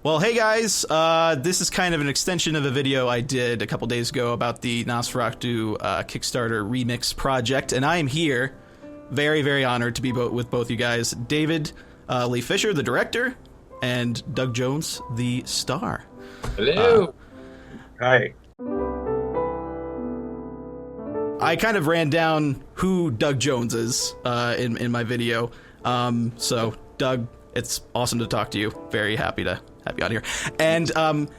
Well, hey guys, this is kind of an extension of a video I did a couple days ago about the Nosferatu Kickstarter remix project, and I am here, very, very honored to be with both you guys, David Lee Fisher, the director, and Doug Jones, the star. Hello. Hi. I kind of ran down who Doug Jones is in my video, so Doug, it's awesome to talk to you. Very happy to have you on here. And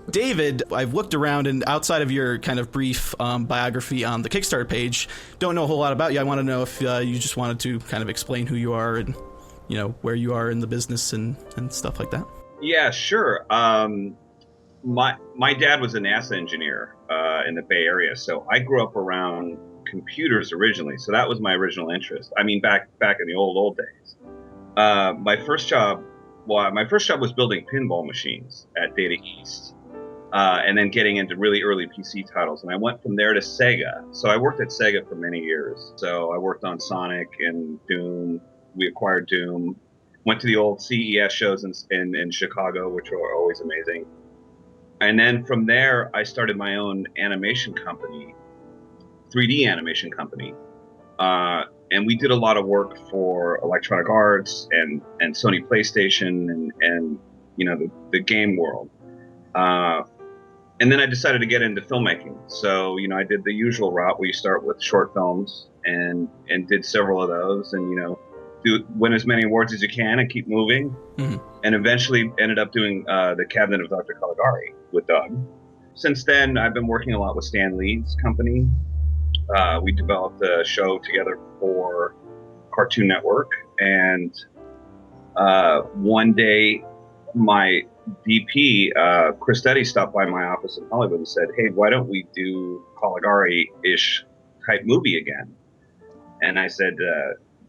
David, I've looked around, and outside of your kind of brief biography on the Kickstarter page, don't know a whole lot about you. I want to know if you just wanted to kind of explain who you are and, you know, where you are in the business and stuff like that. Yeah, sure. My dad was a NASA engineer in the Bay Area, so I grew up around computers originally. So that was my original interest. I mean, back in the old days. My first job was building pinball machines at Data East, and then getting into really early PC titles. And I went from there to Sega. So I worked at Sega for many years. So I worked on Sonic and Doom. We acquired Doom. Went to the old CES shows in Chicago, which were always amazing. And then from there, I started my own animation company, 3D animation company. And we did a lot of work for Electronic Arts and Sony PlayStation and you know, the game world. And then I decided to get into filmmaking. So, you know, I did the usual route where you start with short films and did several of those, and, you know, win as many awards as you can and keep moving. Mm-hmm. And eventually ended up doing The Cabinet of Dr. Caligari with Doug. Since then, I've been working a lot with Stan Lee's company. We developed a show together for Cartoon Network. And one day, my DP, Chris Detty, stopped by my office in Hollywood and said, "Hey, why don't we do Caligari-ish type movie again?" And I said,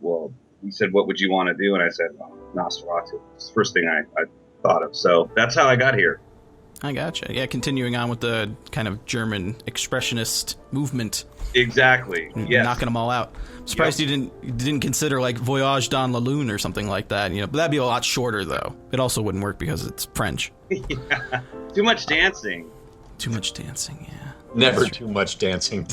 well, he said, "What would you want to do?" And I said, well, Nosferatu. It's the first thing I thought of. So that's how I got here. I gotcha. Yeah, continuing on with the kind of German expressionist movement. Exactly. Yes. Knocking them all out. I'm surprised you didn't consider like Voyage dans la Lune or something like that. You know, but that'd be a lot shorter though. It also wouldn't work because it's French. Yeah. Too much dancing. Too much dancing. Yeah. Never too much dancing.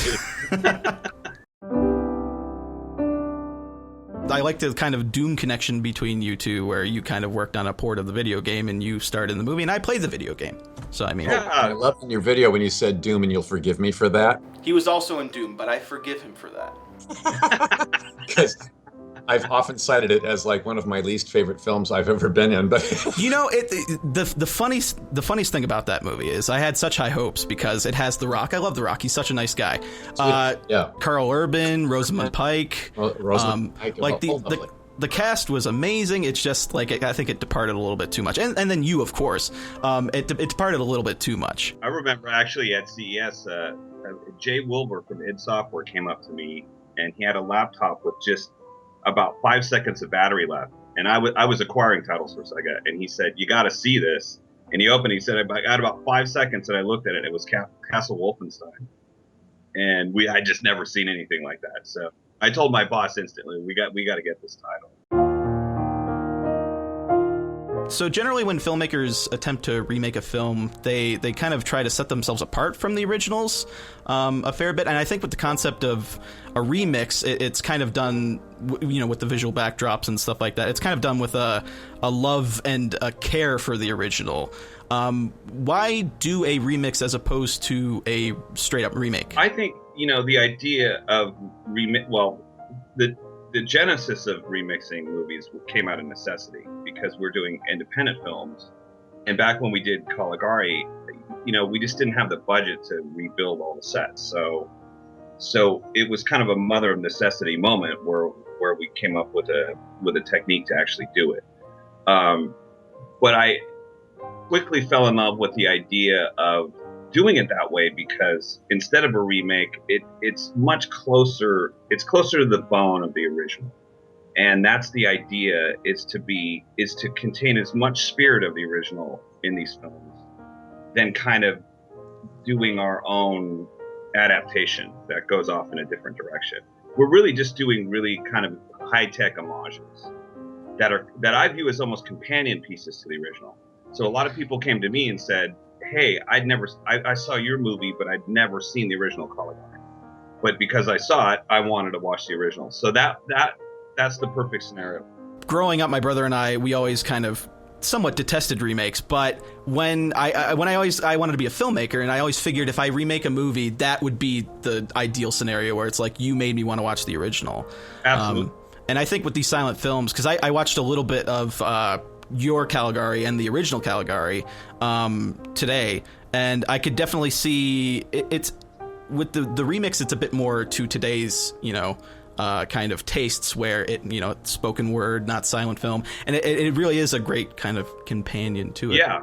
I like the kind of Doom connection between you two, where you kind of worked on a port of the video game and you starred in the movie, and I played the video game. So, I mean... Yeah, I loved in your video when you said Doom, and you'll forgive me for that. He was also in Doom, but I forgive him for that. Because I've often cited it as like one of my least favorite films I've ever been in. But you know, the funniest thing about that movie is I had such high hopes because it has The Rock. I love The Rock. He's such a nice guy. Yeah. Carl Urban, Rosamund Pike. Rosamund Pike. Like the cast was amazing. It's just like I think it departed a little bit too much. And then you, of course, it departed a little bit too much. I remember actually at CES, Jay Wilbur from id Software came up to me, and he had a laptop with just about 5 seconds of battery left. And I was acquiring titles for Sega, and he said, "You got to see this." And he opened, he said, "I had about 5 seconds," and I looked at it. It was Castle Wolfenstein. And I just never seen anything like that. So I told my boss instantly, we got to get this title. So generally when filmmakers attempt to remake a film, they kind of try to set themselves apart from the originals a fair bit. And I think with the concept of a remix, it's kind of done, you know, with the visual backdrops and stuff like that. It's kind of done with a love and a care for the original. Why do a remix as opposed to a straight up remake? I think, you know, the idea of the genesis of remixing movies came out of necessity because we're doing independent films. And back when we did Caligari, you know, we just didn't have the budget to rebuild all the sets. So it was kind of a mother of necessity moment where we came up with a technique to actually do it. But I quickly fell in love with the idea of doing it that way because instead of a remake, it's much closer. It's closer to the bone of the original, and that's the idea: is to contain as much spirit of the original in these films, than kind of doing our own adaptation that goes off in a different direction. We're really just doing really kind of high-tech homages that I view as almost companion pieces to the original. So a lot of people came to me and said, hey, I saw your movie, but I'd never seen the original Caligari. But because I saw it, I wanted to watch the original. So that's the perfect scenario. Growing up, my brother and I, we always kind of somewhat detested remakes, but when I wanted to be a filmmaker, and I always figured if I remake a movie, that would be the ideal scenario where it's like, you made me want to watch the original. Absolutely. And I think with these silent films, because I watched a little bit of your Caligari and the original Caligari today, and I could definitely see it's with the remix, it's a bit more to today's, kind of tastes, where it's spoken word, not silent film, and it really is a great kind of companion to it. Yeah,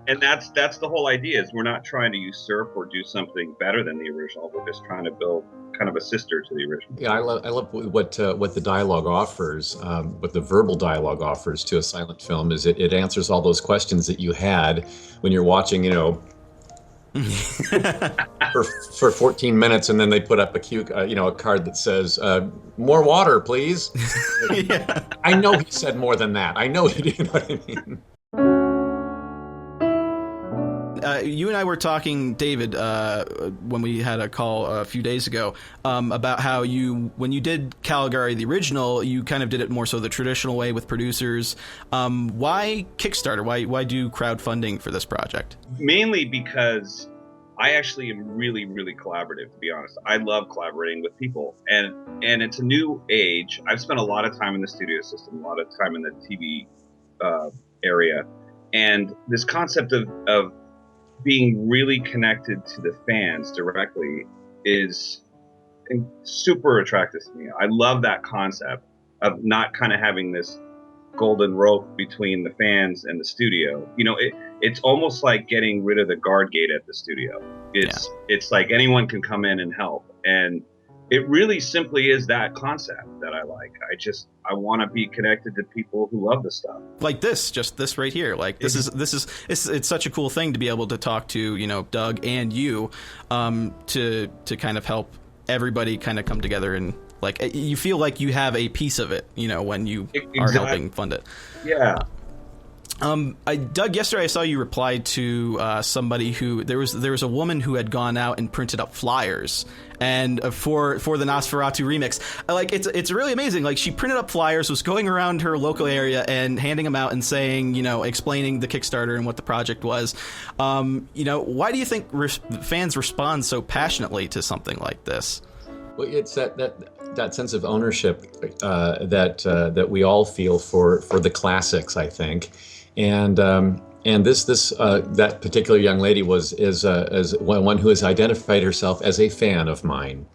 and that's the whole idea, is we're not trying to usurp or do something better than the original. We're just trying to build kind of a sister to the original. Yeah, I love what the dialogue offers, what the verbal dialogue offers to a silent film, is it answers all those questions that you had when you're watching, for 14 minutes, and then they put up a card that says, more water, please. Yeah. I know he said more than that. I know he did. You know what I mean? You and I were talking, David, when we had a call a few days ago, about how when you did Caligari, the original, you kind of did it more so the traditional way with producers. Why Kickstarter? Why do crowdfunding for this project? Mainly because I actually am really, really collaborative, to be honest. I love collaborating with people, and it's a new age. I've spent a lot of time in the studio system, a lot of time in the TV area, and this concept of being really connected to the fans directly is super attractive to me. I love that concept of not kind of having this golden rope between the fans and the studio. It's almost like getting rid of the guard gate at the studio. It's like anyone can come in and help, and it really simply is that concept that I like. I want to be connected to people who love the stuff. Like this right here. Like it's such a cool thing to be able to talk to, Doug and you, to kind of help everybody kind of come together, and like you feel like you have a piece of it, when you are helping fund it. Yeah. Doug, yesterday I saw you replied to somebody who there was a woman who had gone out and printed up flyers, and for the Nosferatu remix. Like it's really amazing. Like she printed up flyers, was going around her local area and handing them out and saying, explaining the Kickstarter and what the project was. Why do you think fans respond so passionately to something like this? Well, it's that sense of ownership that we all feel for the classics, I think. And this that particular young lady is one who has identified herself as a fan of mine,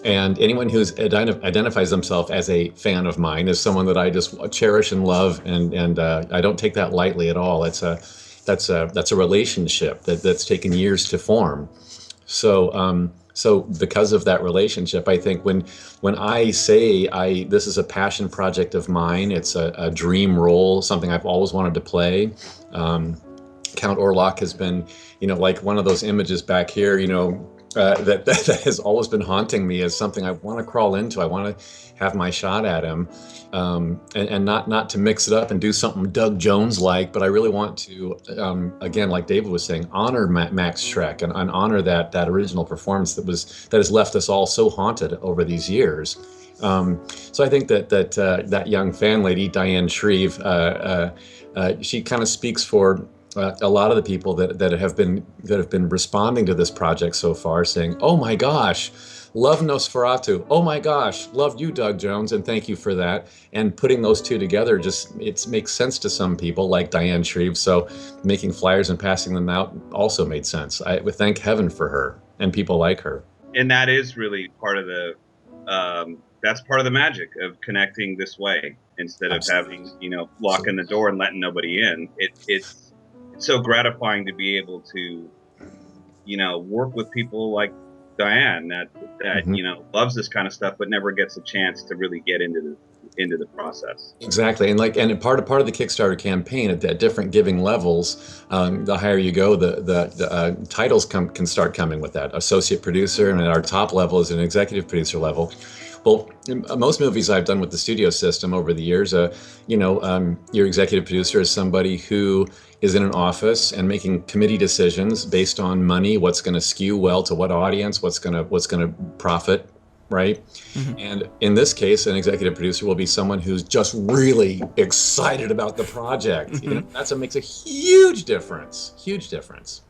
and anyone who identifies themselves as a fan of mine is someone that I just cherish and love, and I don't take that lightly at all. That's a relationship that's taken years to form. So because of that relationship, I think when I say this is a passion project of mine, it's a dream role, something I've always wanted to play. Count Orlok has been, like one of those images back here, that has always been haunting me as something I want to crawl into. I want to have my shot at him, and not to mix it up and do something Doug Jones-like, but I really want to, again, like David was saying, honor Max Schreck and honor that original performance that has left us all so haunted over these years. So I think that young fan lady, Diane Shreve, she kind of speaks for a lot of the people that have been responding to this project so far, saying, "Oh my gosh, love Nosferatu. Oh my gosh, love you, Doug Jones, and thank you for that." And putting those two together it makes sense to some people, like Diane Shreve. So making flyers and passing them out also made sense. I would thank heaven for her and people like her. And that is really part of the that's part of the magic of connecting this way, instead of Absolutely. having locking the door and letting nobody in. It's so gratifying to be able to work with people like Diane that Mm-hmm. loves this kind of stuff but never gets a chance to really get into the process. Exactly, and part of the Kickstarter campaign at different giving levels, the higher you go, the titles can start coming with that. Associate producer, and at our top level is an executive producer level. Well, in most movies I've done with the studio system over the years, your executive producer is somebody who is in an office and making committee decisions based on money, what's going to skew well to what audience, what's going to profit, right? Mm-hmm. And in this case, an executive producer will be someone who's just really excited about the project. Mm-hmm. That's what makes a huge difference. Huge difference.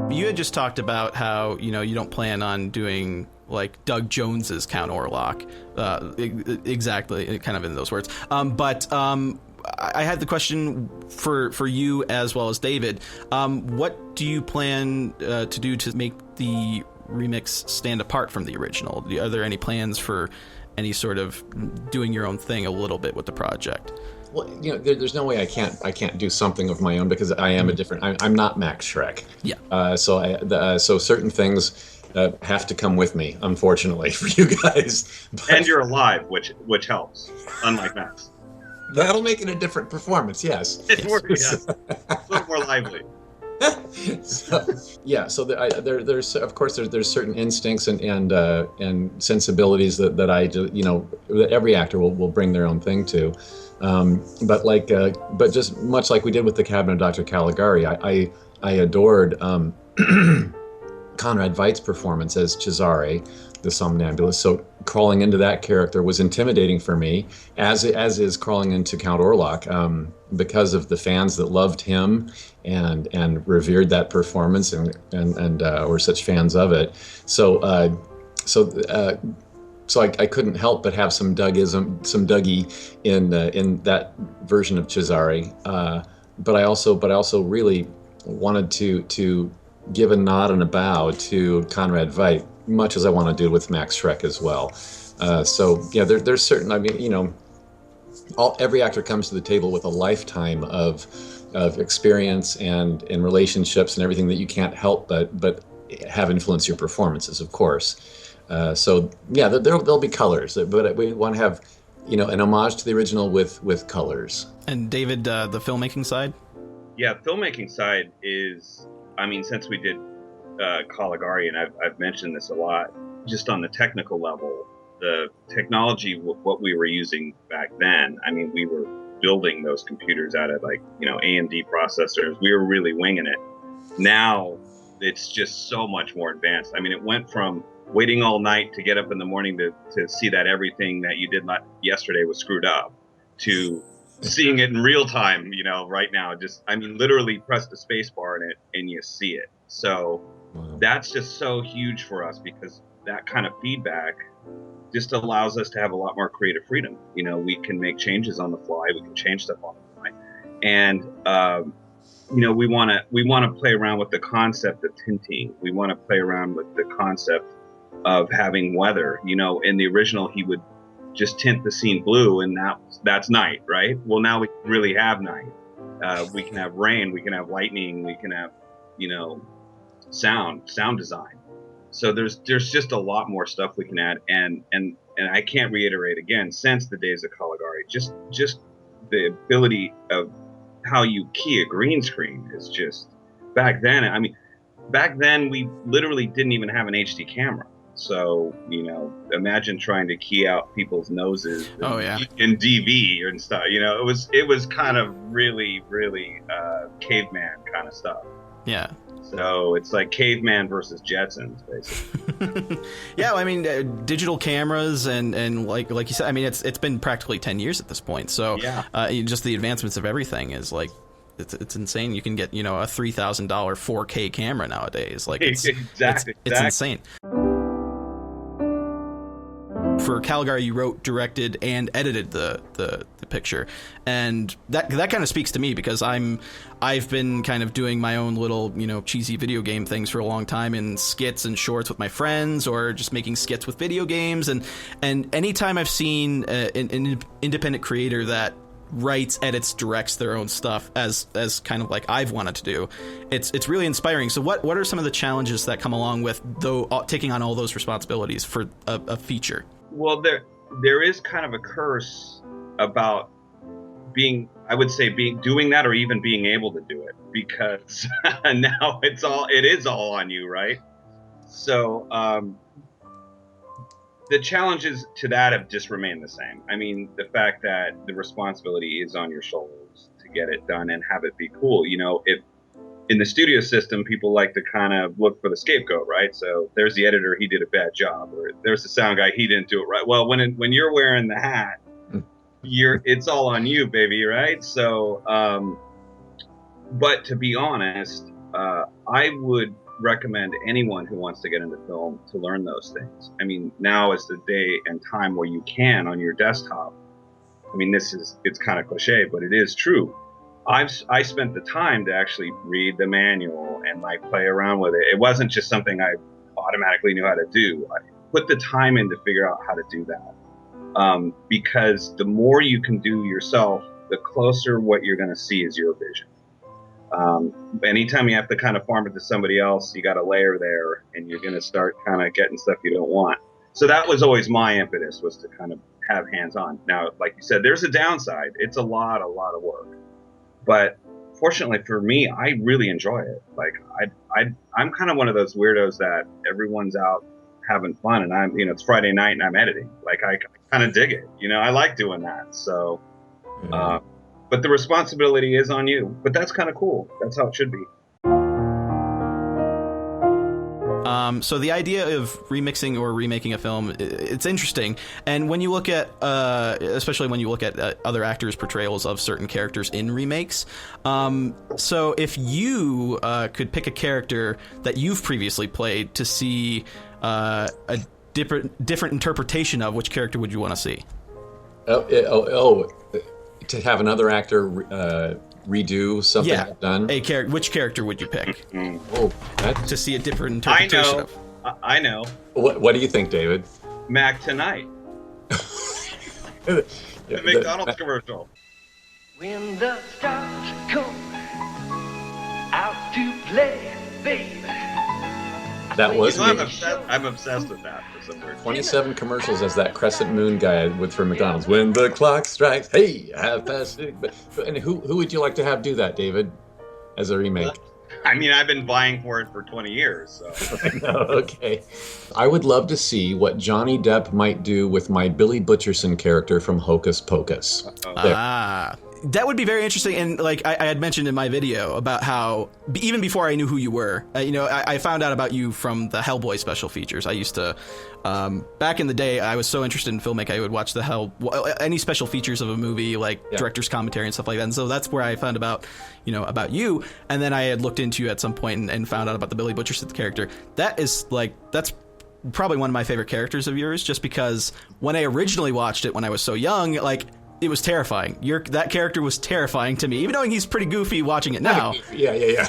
You had just talked about how, you don't plan on doing like Doug Jones's Count Orlok, exactly, kind of in those words. But I had the question for you as well as David. What do you plan to do to make the remix stand apart from the original? Are there any plans for any sort of doing your own thing a little bit with the project? Well, there's no way I can't do something of my own, because I am a different. I'm not Max Schreck. Yeah. So certain things have to come with me, unfortunately, for you guys. And you're alive, which helps, unlike Max. That'll make it a different performance. Yes. It's a little more lively. So there's of course there's certain instincts and sensibilities that I do, that every actor will bring their own thing to. But just much like we did with the Cabinet of Dr. Caligari, I adored Conrad Veidt's performance as Cesare, the somnambulist. So crawling into that character was intimidating for me, as is crawling into Count Orlok, because of the fans that loved him and revered that performance and were such fans of it. So I couldn't help but have some Dougie in that version of Cesare. But I also really wanted to give a nod and a bow to Conrad Veidt, much as I want to do with Max Schreck as well. There's certain. Every actor comes to the table with a lifetime of experience and relationships and everything that you can't help but have influence your performances, of course. There'll be colors, but we want to have, an homage to the original with colors. And David, the filmmaking side? Yeah, filmmaking side is, since we did Caligari, and I've mentioned this a lot, just on the technical level, the technology, what we were using back then, we were building those computers out of AMD processors. We were really winging it. Now it's just so much more advanced. It went from waiting all night to get up in the morning to see that everything that you did yesterday was screwed up, to seeing it in real time, right now. Just, literally press the space bar in it and you see it. So that's just so huge for us, because that kind of feedback just allows us to have a lot more creative freedom. We can make changes on the fly. We can change stuff on the fly. And, we want to play around with the concept of tinting. We want to play around with the concept of having weather. In the original, he would just tint the scene blue, and that's night, right? Well, now we really have night. We can have rain, we can have lightning, we can have, sound design. So there's just a lot more stuff we can add, and I can't reiterate again, since the days of Caligari, just the ability of how you key a green screen is just, back then we literally didn't even have an HD camera. So, imagine trying to key out people's noses in DV and stuff. It was kind of really, really caveman kind of stuff. Yeah. So it's like Caveman versus Jetsons, basically. Yeah, digital cameras and like you said, it's been practically 10 years at this point. So just the advancements of everything is like, it's insane. You can get, a $3,000 4K camera nowadays. Like it's insane. For Caligari, you wrote, directed, and edited the picture, and that kind of speaks to me, because I've been kind of doing my own little cheesy video game things for a long time, in skits and shorts with my friends, or just making skits with video games, and anytime I've seen an independent creator that writes, edits, directs their own stuff as kind of like I've wanted to do, it's really inspiring. So what are some of the challenges that come along with taking on all those responsibilities for a feature? Well, there is kind of a curse about doing that, or even being able to do it, because now it is all on you, right? So the challenges to that have just remained the same. I mean, the fact that the responsibility is on your shoulders to get it done and have it be cool. You know, if in the studio system, people like to kind of look for the scapegoat, right? So there's the editor, he did a bad job, or there's the sound guy, he didn't do it right. Well, when you're wearing the hat, it's all on you, baby, right? So, but to be honest, I would recommend anyone who wants to get into film to learn those things. I mean, now is the day and time where you can on your desktop. I mean, it's kind of cliche, but it is true. I spent the time to actually read the manual and like play around with it. It wasn't just something I automatically knew how to do. I put the time in to figure out how to do that. Because the more you can do yourself, the closer what you're going to see is your vision. Anytime you have to kind of farm it to somebody else, you got a layer there and you're going to start kind of getting stuff you don't want. So that was always my impetus, was to kind of have hands on. Now, like you said, there's a downside. It's a lot of work. But fortunately for me, I really enjoy it. Like I'm kind of one of those weirdos that everyone's out having fun and I'm, it's Friday night and I'm editing. Like I kind of dig it. I like doing that. So, but the responsibility is on you. But that's kind of cool. That's how it should be. So the idea of remixing or remaking a film, it's interesting. And when you look at, especially when you look at other actors' portrayals of certain characters in remakes, so if you could pick a character that you've previously played to see a different interpretation of, which character would you want to see? To have another actor redo something I've done? Which character would you pick? To see a different interpretation of? I know. What do you think, David? Mac Tonight. The McDonald's commercial. When the stars come out to play, baby. That was me. I'm obsessed with that for some reason. 27 commercials as that crescent moon guy for McDonald's. When the clock strikes, hey, 6:30. And who would you like to have do that, David, as a remake? I mean, I've been vying for it for 20 years. So. Okay. I would love to see what Johnny Depp might do with my Billy Butcherson character from Hocus Pocus. That would be very interesting. And like I had mentioned in my video about how even before I knew who you were, I found out about you from the Hellboy special features. I used to, back in the day, I was so interested in filmmaking, I would watch any special features of a movie, like director's commentary and stuff like that. And so that's where I found about you. And then I had looked into you at some point and found out about the Billy Butcherson character. That's probably one of my favorite characters of yours, just because when I originally watched it when I was so young, it was terrifying. That character was terrifying to me, even though he's pretty goofy watching it now. Yeah.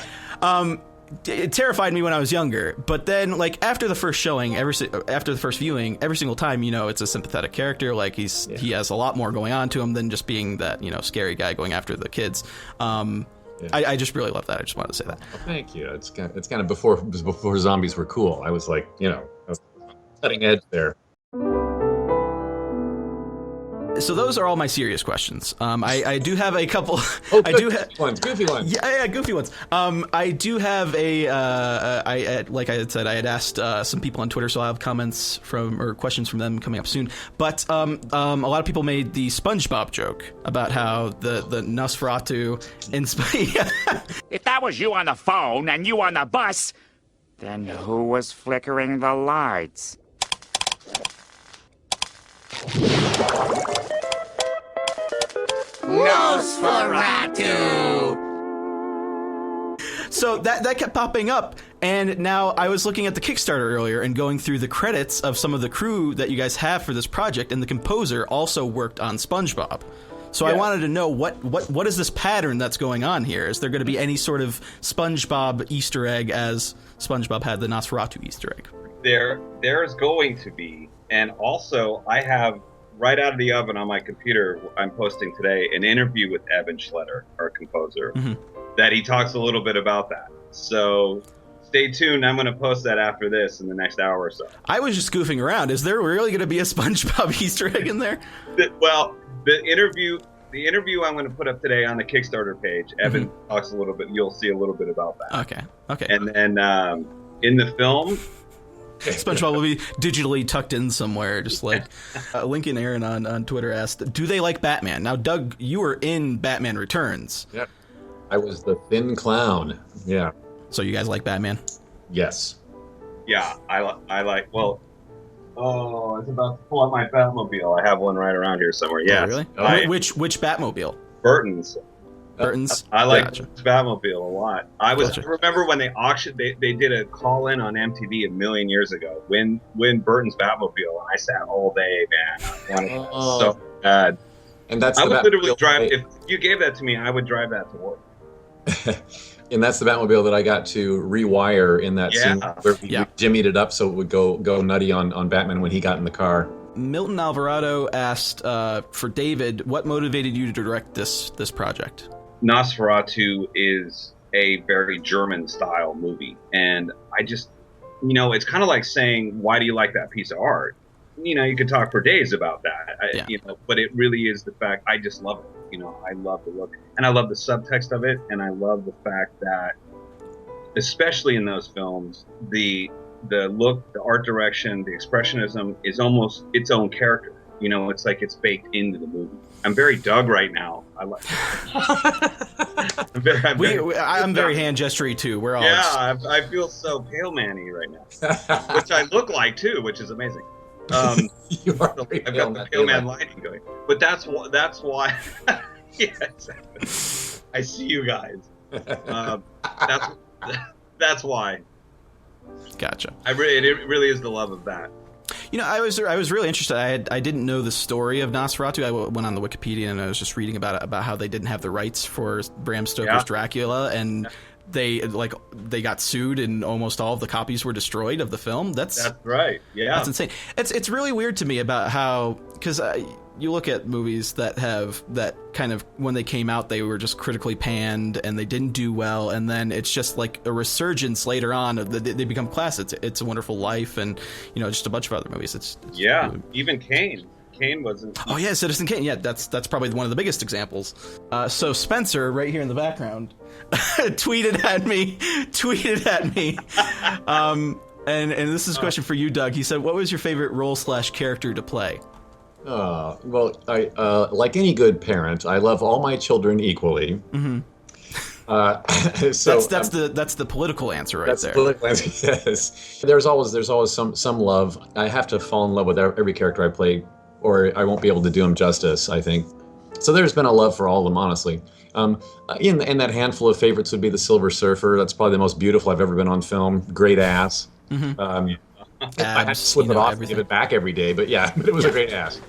It terrified me when I was younger. But then, after the first showing, after the first viewing, every single time, it's a sympathetic character. He has a lot more going on to him than just being that, scary guy going after the kids. I just really love that. I just wanted to say that. Well, thank you. It's kind of before zombies were cool. I was cutting edge there. So those are all my serious questions. I do have a couple. Goofy ones. Yeah, goofy ones. I do have like I had said, I had asked some people on Twitter, so I'll have comments or questions from them coming up soon. But a lot of people made the SpongeBob joke about how the Nosferatu If that was you on the phone and you on the bus, then who was flickering the lights? Nosferatu! So that kept popping up, and now I was looking at the Kickstarter earlier and going through the credits of some of the crew that you guys have for this project, and the composer also worked on SpongeBob. So I wanted to know what is this pattern that's going on here? Is there going to be any sort of SpongeBob Easter egg as SpongeBob had the Nosferatu Easter egg? There's going to be, and also I have right out of the oven on my computer, I'm posting today an interview with Evan Schletter, our composer, that he talks a little bit about that. So stay tuned. I'm going to post that after this in the next hour or so. I was just goofing around. Is there really going to be a SpongeBob Easter egg in there? The interview I'm going to put up today on the Kickstarter page, Evan talks a little bit. You'll see a little bit about that. Okay. And then in the film, SpongeBob will be digitally tucked in somewhere, just like Lincoln Aaron on Twitter asked, do they like Batman? Now, Doug, you were in Batman Returns. Yep. I was the thin clown. Yeah. So you guys like Batman? Yes. Yeah, I like. Well, oh, I was about to pull out my Batmobile. I have one right around here somewhere. Yeah. Oh, really? Which Batmobile? Burton's. Burton's. I like Gotcha. Batmobile a lot. I Gotcha. remember when they auctioned. They did a call in on MTV a million years ago. When Burton's Batmobile, and I sat all day, man. I wanted it so bad. And that's I the would literally Batmobile drive. If you gave that to me, I would drive that to work. And that's the Batmobile that I got to rewire in that scene where we jimmied it up so it would go nutty on Batman when he got in the car. Milton Alvarado asked for David, what motivated you to direct this project? Nosferatu is a very German-style movie, and I just, it's kind of like saying, why do you like that piece of art? You could talk for days about that, but it really is the fact, I just love it. I love the look, and I love the subtext of it, and I love the fact that, especially in those films, the look, the art direction, the expressionism is almost its own character. It's like it's baked into the movie. I'm very Doug right now. I like. I'm very hand gestury too. We're all. Yeah, I feel so pale manny right now, which I look like too, which is amazing. You are I've got the pale man lighting going, but that's why. Yeah, exactly. I see you guys. That's why. Gotcha. It really is the love of that. I was really interested. I didn't know the story of Nosferatu. I went on the Wikipedia and I was just reading about how they didn't have the rights for Bram Stoker's Dracula, and they got sued and almost all of the copies were destroyed of the film. That's right. Yeah, that's insane. It's really weird to me about how, because you look at movies that have that kind of, when they came out, they were just critically panned and they didn't do well, and then it's just like a resurgence later on. They become classics. It's a Wonderful Life, and just a bunch of other movies. It's even Kane. Kane wasn't. Oh yeah, Citizen Kane. Yeah, that's probably one of the biggest examples. So Spencer, right here in the background, tweeted at me. And this is a question for you, Doug. He said, "What was your favorite role/character to play?" Well, I like any good parent, I love all my children equally. Mm-hmm. So that's the political answer right there. Political answer, yes. There's always some love. I have to fall in love with every character I play, or I won't be able to do them justice, I think. So there's been a love for all of them, honestly. In that handful of favorites would be the Silver Surfer. That's probably the most beautiful I've ever been on film. Great ass. Mm-hmm. I had to slip it off and give it back every day, but it was a great ass.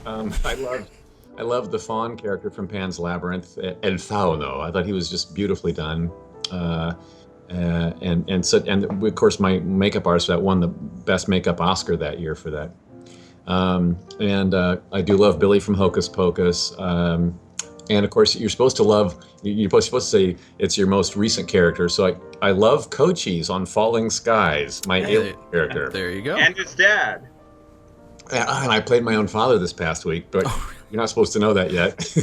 I loved the Fawn character from Pan's Labyrinth, El Fauno. I thought he was just beautifully done. And of course my makeup artist that won the best makeup Oscar that year for that. I do love Billy from Hocus Pocus. And of course you're supposed to say it's your most recent character. So I love Cochise on Falling Skies, my alien character. There you go. And his dad. And I played my own father this past week, but you're not supposed to know that yet.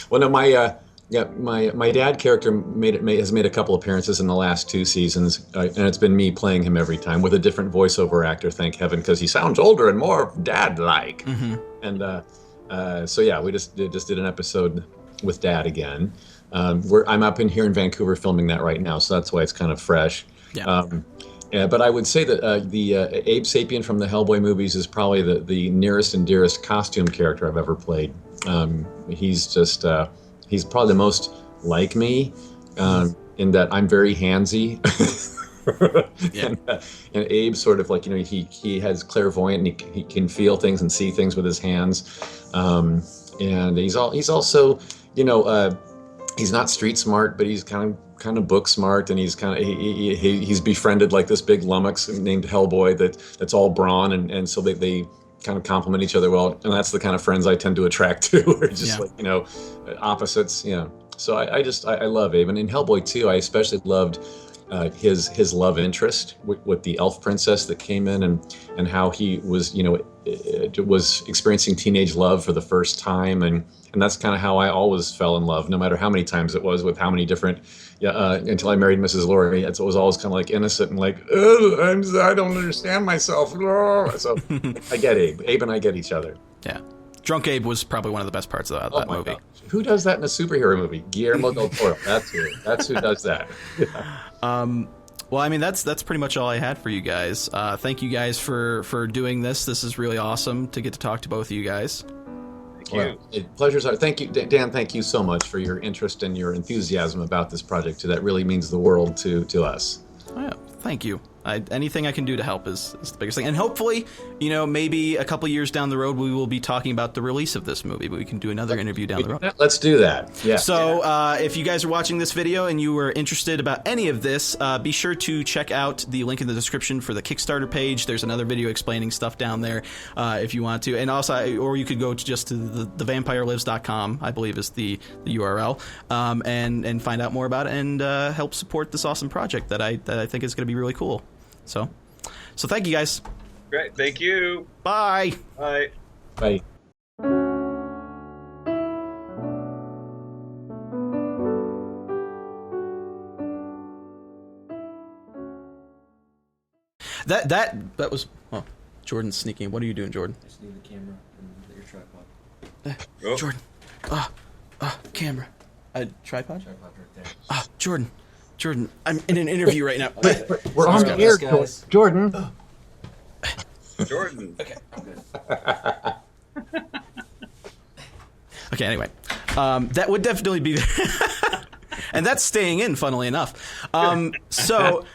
Well, no, my dad character has made a couple appearances in the last 2 seasons, and it's been me playing him every time with a different voiceover actor, thank heaven, because he sounds older and more dad-like. Mm-hmm. And so we just did an episode with Dad again. I'm up in here in Vancouver filming that right now, so that's why it's kind of fresh. Yeah. But I would say that the Abe Sapien from the Hellboy movies is probably the nearest and dearest costume character I've ever played. He's probably the most like me in that I'm very handsy. And Abe sort of like, he has clairvoyant and he can feel things and see things with his hands. And he's also, he's not street smart, but he's kind of book smart, and he's he's befriended like this big lummox named Hellboy that's all brawn, and so they kind of complement each other well, and that's the kind of friends I tend to attract to. We're just opposites. So I love Abe, and in Hellboy too, I especially loved his love interest with the elf princess that came in, and how he was, was experiencing teenage love for the first time, and that's kind of how I always fell in love, no matter how many times it was, with how many different, until I married Mrs. Laurie. It was always kind of like innocent and like, I don't understand myself. So I get Abe. Abe and I get each other. Yeah. Drunk Abe was probably one of the best parts of that movie. God. Who does that in a superhero movie? Guillermo del Toro. That's who does that. Well, I mean, that's pretty much all I had for you guys. Thank you guys for doing this. This is really awesome to get to talk to both of you guys. Thank you. Well, pleasure's ours. Thank you, Dan. Thank you so much for your interest and your enthusiasm about this project. That really means the world to us. Oh, yeah, thank you. Anything I can do to help is the biggest thing. And hopefully, maybe a couple years down the road, we will be talking about the release of this movie, but we can do another interview down the road. Let's do that. Yeah. So if you guys are watching this video and you were interested about any of this, be sure to check out the link in the description for the Kickstarter page. There's another video explaining stuff down there if you want to. And also, or you could go to thevampirelives.com, I believe is the URL, and find out more about it and help support this awesome project that I think is going to be really cool. So thank you guys. Great. Thank you. Bye. Bye. Bye. That was Jordan's sneaking. What are you doing, Jordan? I just need the camera and your tripod. Oh. Jordan. Camera. Tripod? Tripod right there. Jordan, I'm in an interview right now. We're on the air, guys. Jordan. Jordan. Okay, I'm good. Okay, anyway. That would definitely be there. And that's staying in, funnily enough. So